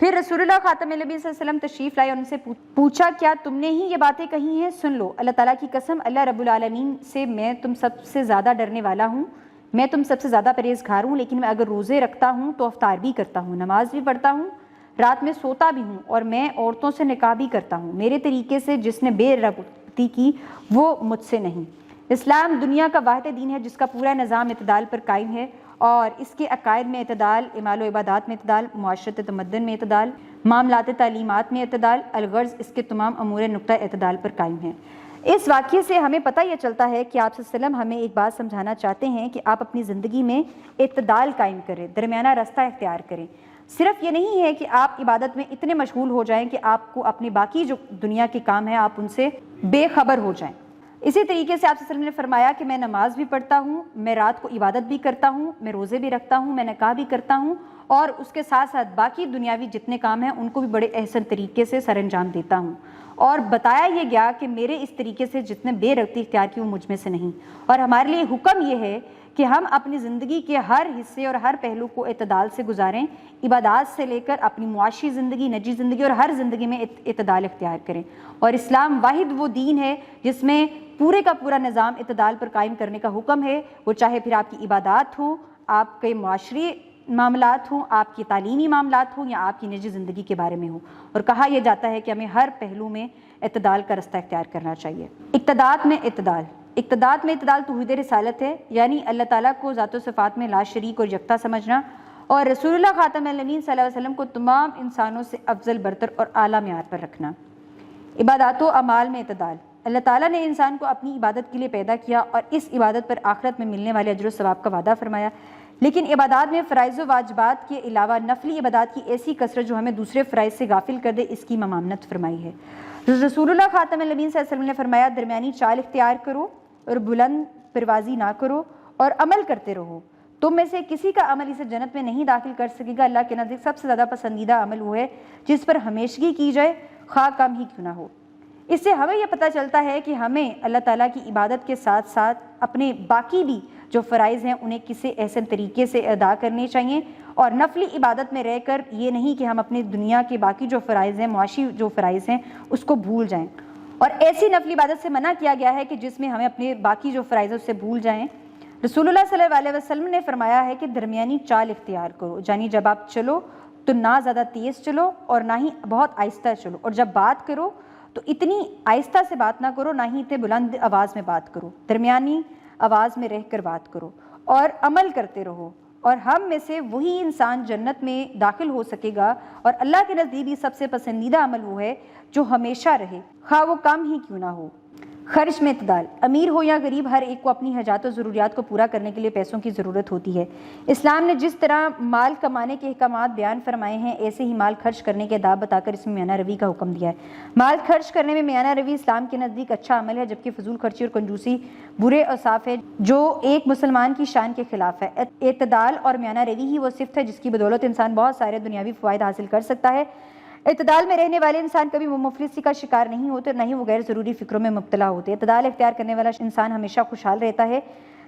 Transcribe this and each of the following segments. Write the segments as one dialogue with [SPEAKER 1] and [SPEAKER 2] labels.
[SPEAKER 1] پھر رسول اللہ خاتم النبی صلی اللہ علیہ وسلم تشریف لائے اور ان سے پوچھا کیا تم نے ہی یہ باتیں کہی ہیں؟ سن لو، اللہ تعالیٰ کی قسم، اللہ رب العالمین سے میں تم سب سے زیادہ ڈرنے والا ہوں، میں تم سب سے زیادہ پرہیزگار ہوں، لیکن میں اگر روزے رکھتا ہوں تو افطار بھی کرتا ہوں، نماز بھی پڑھتا ہوں، رات میں سوتا بھی ہوں، اور میں عورتوں سے نکاح بھی کرتا ہوں۔ میرے طریقے سے جس نے بے رغبتی کی وہ مجھ سے نہیں۔ اسلام دنیا کا واحد دین ہے جس کا پورا نظام اعتدال پر قائم ہے، اور اس کے عقائد میں اعتدال، اعمال و عبادات میں اعتدال، معاشرت تمدن میں اعتدال، معاملات تعلیمات میں اعتدال، الغرض اس کے تمام امور نقطہ اعتدال پر قائم ہے۔ اس واقعے سے ہمیں پتہ یہ چلتا ہے کہ آپ صلی اللہ علیہ وسلم ہمیں ایک بات سمجھانا چاہتے ہیں کہ آپ اپنی زندگی میں اعتدال قائم کریں، درمیانہ راستہ اختیار کریں۔ صرف یہ نہیں ہے کہ آپ عبادت میں اتنے مشغول ہو جائیں کہ آپ کو اپنے باقی جو دنیا کے کام ہیں آپ ان سے بے خبر ہو جائیں۔ اسی طریقے سے آپ صلی اللہ علیہ وسلم نے فرمایا کہ میں نماز بھی پڑھتا ہوں، میں رات کو عبادت بھی کرتا ہوں، میں روزے بھی رکھتا ہوں، میں نکاح بھی کرتا ہوں، اور اس کے ساتھ ساتھ باقی دنیاوی جتنے کام ہیں ان کو بھی بڑے احسن طریقے سے سر انجام دیتا ہوں۔ اور بتایا یہ گیا کہ میرے اس طریقے سے جتنے بے رغبتی اختیار کی وہ مجھ میں سے نہیں۔ اور ہمارے لیے حکم یہ ہے کہ ہم اپنی زندگی کے ہر حصے اور ہر پہلو کو اعتدال سے گزاریں، عبادات سے لے کر اپنی معاشی زندگی، نجی زندگی اور ہر زندگی میں اعتدال اختیار کریں۔ اور اسلام واحد وہ دین ہے جس میں پورے کا پورا نظام اعتدال پر قائم کرنے کا حکم ہے، وہ چاہے پھر آپ کی عبادات ہوں، آپ کے معاشری معاملات ہوں، آپ کی تعلیمی معاملات ہوں، یا آپ کی نجی زندگی کے بارے میں ہوں۔ اور کہا یہ جاتا ہے کہ ہمیں ہر پہلو میں اعتدال کا رستہ اختیار کرنا چاہیے۔ اقتداءات میں اعتدال، اقتداءات میں اعتدال توحید رسالت ہے، یعنی اللہ تعالیٰ کو ذات و صفات میں لا شریک اور یکتا سمجھنا، اور رسول اللہ خاتم النبیین صلی اللہ علیہ وسلم کو تمام انسانوں سے افضل برتر اور اعلیٰ معیار پر رکھنا۔ عبادات و اعمال میں اعتدال، اللہ تعالیٰ نے انسان کو اپنی عبادت کے لیے پیدا کیا اور اس عبادت پر آخرت میں ملنے والے اجر و ثواب کا وعدہ فرمایا، لیکن عبادات میں فرائض و واجبات کے علاوہ نفلی عبادات کی ایسی کثرت جو ہمیں دوسرے فرائض سے غافل کر دے، اس کی ممانعت فرمائی ہے۔ رسول اللہ خاتم النبیین صلی اللہ علیہ وسلم نے فرمایا درمیانی چال اختیار کرو اور بلند پروازی نہ کرو اور عمل کرتے رہو، تم میں سے کسی کا عمل اسے جنت میں نہیں داخل کر سکے گا۔ اللہ کے نزدیک سب سے زیادہ پسندیدہ عمل وہ ہے جس پر ہمیشگی کی جائے، خواہ کم ہی کیوں نہ ہو۔ اس سے ہمیں یہ پتہ چلتا ہے کہ ہمیں اللہ تعالیٰ کی عبادت کے ساتھ ساتھ اپنے باقی بھی جو فرائض ہیں انہیں کسی احسن طریقے سے ادا کرنے چاہیے، اور نفلی عبادت میں رہ کر یہ نہیں کہ ہم اپنی دنیا کے باقی جو فرائض ہیں، معاشی جو فرائض ہیں اس کو بھول جائیں۔ اور ایسی نفلی عبادت سے منع کیا گیا ہے کہ جس میں ہمیں اپنے باقی جو فرائض ہیں اس سے بھول جائیں۔ رسول اللہ صلی اللہ علیہ وسلم نے فرمایا ہے کہ درمیانی چال اختیار کرو، یعنی جب آپ چلو تو نہ زیادہ تیز چلو اور نہ ہی بہت آہستہ چلو، اور جب بات کرو تو اتنی آہستہ سے بات نہ کرو، نہ ہی اتنے بلند آواز میں بات کرو، درمیانی آواز میں رہ کر بات کرو اور عمل کرتے رہو، اور ہم میں سے وہی انسان جنت میں داخل ہو سکے گا۔ اور اللہ کے نزدیک سب سے پسندیدہ عمل وہ ہے جو ہمیشہ رہے، خواہ وہ کم ہی کیوں نہ ہو۔ خرچ میں اعتدال، امیر ہو یا غریب ہر ایک کو اپنی حاجات و ضروریات کو پورا کرنے کے لیے پیسوں کی ضرورت ہوتی ہے۔ اسلام نے جس طرح مال کمانے کے احکامات بیان فرمائے ہیں، ایسے ہی مال خرچ کرنے کے آداب بتا کر اس میں میانہ روی کا حکم دیا ہے۔ مال خرچ کرنے میں میانہ روی اسلام کے نزدیک اچھا عمل ہے، جبکہ فضول خرچی اور کنجوسی برے اوصاف ہے جو ایک مسلمان کی شان کے خلاف ہے۔ اعتدال اور میانہ روی ہی وہ صفت ہے جس کی بدولت انسان بہت سارے دنیاوی فوائد حاصل کر سکتا ہے۔ اعتدال میں رہنے والے انسان کبھی مفلسی کا شکار نہیں ہوتے، نہ ہی وہ غیر ضروری فکروں میں مبتلا ہوتے۔ اعتدال اختیار کرنے والا انسان ہمیشہ خوشحال رہتا ہے،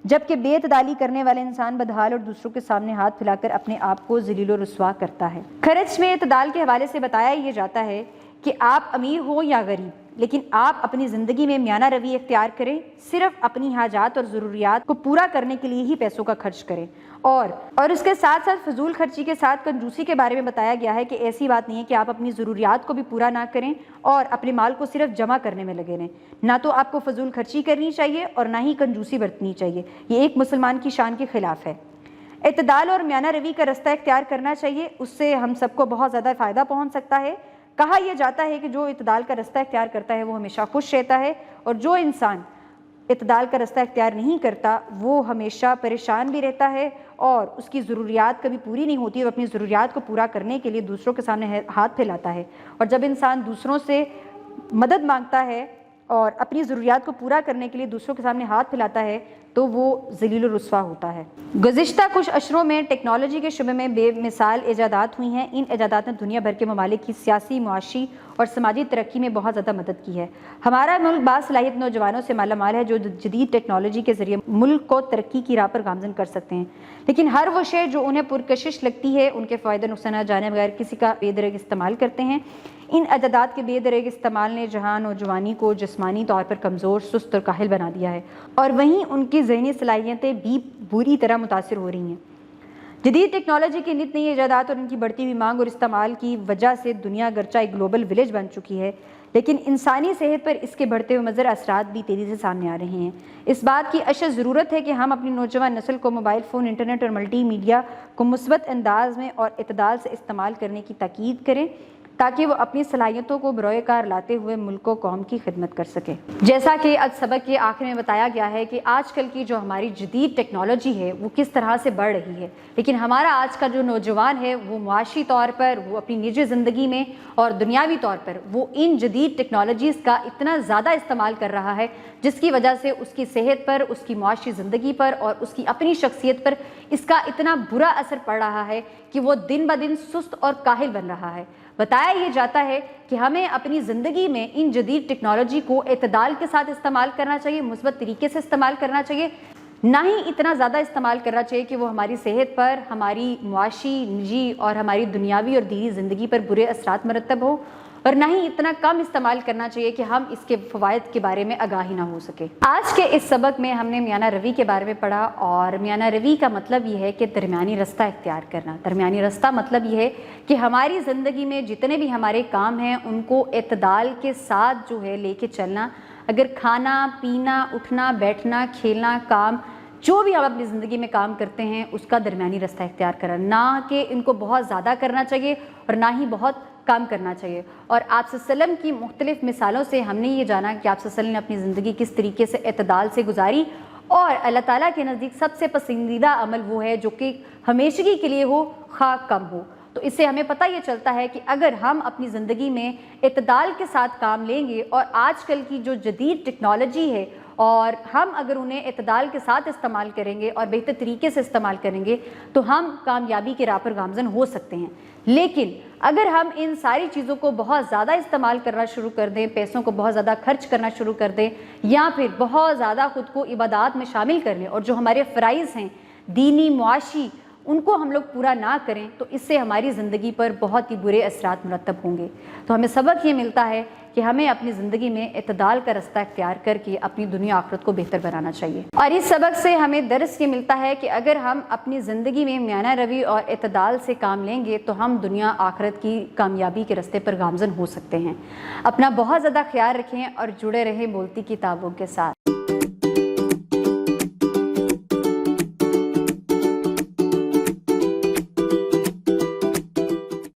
[SPEAKER 1] جبکہ بے اعتدالی کرنے والے انسان بدحال اور دوسروں کے سامنے ہاتھ پھیلا کر اپنے آپ کو ذلیل و رسوا کرتا ہے۔ خرچ میں اعتدال کے حوالے سے بتایا یہ جاتا ہے کہ آپ امیر ہو یا غریب، لیکن آپ اپنی زندگی میں میانہ روی اختیار کریں، صرف اپنی حاجات اور ضروریات کو پورا کرنے کے لیے ہی پیسوں کا خرچ کریں۔ اور اس کے ساتھ ساتھ فضول خرچی کے ساتھ کنجوسی کے بارے میں بتایا گیا ہے کہ ایسی بات نہیں ہے کہ آپ اپنی ضروریات کو بھی پورا نہ کریں اور اپنے مال کو صرف جمع کرنے میں لگے رہیں۔ نہ تو آپ کو فضول خرچی کرنی چاہیے اور نہ ہی کنجوسی برتنی چاہیے، یہ ایک مسلمان کی شان کے خلاف ہے۔ اعتدال اور میانہ روی کا رستہ اختیار کرنا چاہیے، اس سے ہم سب کو بہت زیادہ فائدہ پہنچ سکتا ہے۔ کہا یہ جاتا ہے کہ جو اعتدال کا رستہ اختیار کرتا ہے وہ ہمیشہ خوش رہتا ہے، اور جو انسان اعتدال کا رستہ اختیار نہیں کرتا وہ ہمیشہ پریشان بھی رہتا ہے اور اس کی ضروریات کبھی پوری نہیں ہوتی، اور اپنی ضروریات کو پورا کرنے کے لیے دوسروں کے سامنے ہاتھ پھیلاتا ہے۔ اور جب انسان دوسروں سے مدد مانگتا ہے اور اپنی ضروریات کو پورا کرنے کے لیے دوسروں کے سامنے ہاتھ پھیلاتا ہے تو وہ ذلیل و رسوا ہوتا ہے۔ گزشتہ کچھ عشروں میں ٹیکنالوجی کے شعبے میں بے مثال ایجادات ہوئی ہیں۔ ان ایجادات نے دنیا بھر کے ممالک کی سیاسی، معاشی اور سماجی ترقی میں بہت زیادہ مدد کی ہے۔ ہمارا ملک باصلاحیت نوجوانوں سے مالا مال ہے جو جدید ٹیکنالوجی کے ذریعے ملک کو ترقی کی راہ پر گامزن کر سکتے ہیں، لیکن ہر وہ شے جو انہیں پرکشش لگتی ہے ان کے فائدہ نقصانات جانے بغیر کسی کا بے دریغ استعمال کرتے ہیں۔ ان ایجادات کے بے دریغ استعمال نے جہاں نوجوانی کو جسمانی طور پر کمزور، سست اور کاہل بنا دیا ہے، اور وہیں ان کی ذہنی صلاحیتیں بھی بری طرح متاثر ہو رہی ہیں۔ جدید ٹیکنالوجی کی نت نئی ایجادات اور ان کی بڑھتی ہوئی مانگ اور استعمال کی وجہ سے دنیا گرچہ ایک گلوبل ولیج بن چکی ہے، لیکن انسانی صحت پر اس کے بڑھتے ہوئے مضر اثرات بھی تیزی سے سامنے آ رہے ہیں۔ اس بات کی اشد ضرورت ہے کہ ہم اپنی نوجوان نسل کو موبائل فون، انٹرنیٹ اور ملٹی میڈیا کو مثبت انداز میں اور اعتدال سے استعمال کرنے کی تاکید کریں تاکہ وہ اپنی صلاحیتوں کو بروئے کار لاتے ہوئے ملک و قوم کی خدمت کر سکے۔ جیسا کہ آج سبق کے آخر میں بتایا گیا ہے کہ آج کل کی جو ہماری جدید ٹیکنالوجی ہے وہ کس طرح سے بڑھ رہی ہے، لیکن ہمارا آج کا جو نوجوان ہے وہ معاشی طور پر، وہ اپنی نجی زندگی میں اور دنیاوی طور پر وہ ان جدید ٹیکنالوجیز کا اتنا زیادہ استعمال کر رہا ہے جس کی وجہ سے اس کی صحت پر، اس کی معاشی زندگی پر اور اس کی اپنی شخصیت پر اس کا اتنا برا اثر پڑ رہا ہے کہ وہ دن بدن سست اور کاہل بن رہا ہے۔ بتایا یہ جاتا ہے کہ ہمیں اپنی زندگی میں ان جدید ٹیکنالوجی کو اعتدال کے ساتھ استعمال کرنا چاہیے، مثبت طریقے سے استعمال کرنا چاہیے، نہ ہی اتنا زیادہ استعمال کرنا چاہیے کہ وہ ہماری صحت پر، ہماری معاشی، نجی اور ہماری دنیاوی اور دینی زندگی پر برے اثرات مرتب ہو، اور نہ ہی اتنا کم استعمال کرنا چاہیے کہ ہم اس کے فوائد کے بارے میں آگاہ ہی نہ ہو سکے۔ آج کے اس سبق میں ہم نے میانہ روی کے بارے میں پڑھا، اور میانہ روی کا مطلب یہ ہے کہ درمیانی رستہ اختیار کرنا۔ درمیانی رستہ مطلب یہ ہے کہ ہماری زندگی میں جتنے بھی ہمارے کام ہیں ان کو اعتدال کے ساتھ جو ہے لے کے چلنا۔ اگر کھانا، پینا، اٹھنا، بیٹھنا، کھیلنا، کام، جو بھی ہم اپنی زندگی میں کام کرتے ہیں اس کا درمیانی رستہ اختیار کرنا، نہ کہ ان کو بہت زیادہ کرنا چاہیے اور نہ ہی بہت کام کرنا چاہیے۔ اور آپ صلی اللہ علیہ وسلم کی مختلف مثالوں سے ہم نے یہ جانا کہ آپ صلی اللہ علیہ وسلم نے اپنی زندگی کس طریقے سے اعتدال سے گزاری، اور اللہ تعالیٰ کے نزدیک سب سے پسندیدہ عمل وہ ہے جو کہ ہمیشگی کے لیے ہو، خواہ کم ہو۔ تو اس سے ہمیں پتہ یہ چلتا ہے کہ اگر ہم اپنی زندگی میں اعتدال کے ساتھ کام لیں گے، اور آج کل کی جو جدید ٹیکنالوجی ہے اور ہم اگر انہیں اعتدال کے ساتھ استعمال کریں گے اور بہتر طریقے سے استعمال کریں گے تو ہم کامیابی کے راہ پر گامزن ہو سکتے ہیں۔ لیکن اگر ہم ان ساری چیزوں کو بہت زیادہ استعمال کرنا شروع کر دیں، پیسوں کو بہت زیادہ خرچ کرنا شروع کر دیں، یا پھر بہت زیادہ خود کو عبادات میں شامل کر لیں اور جو ہمارے فرائض ہیں دینی، معاشی، ان کو ہم لوگ پورا نہ کریں تو اس سے ہماری زندگی پر بہت ہی برے اثرات مرتب ہوں گے۔ تو ہمیں سبق یہ ملتا ہے کہ ہمیں اپنی زندگی میں اعتدال کا رستہ اختیار کر کے اپنی دنیا آخرت کو بہتر بنانا چاہیے۔ اور اس سبق سے ہمیں درس یہ ملتا ہے کہ اگر ہم اپنی زندگی میں میانہ روی اور اعتدال سے کام لیں گے تو ہم دنیا آخرت کی کامیابی کے رستے پر گامزن ہو سکتے ہیں۔ اپنا بہت زیادہ خیال رکھیں اور جڑے رہیں بولتی کتابوں کے ساتھ۔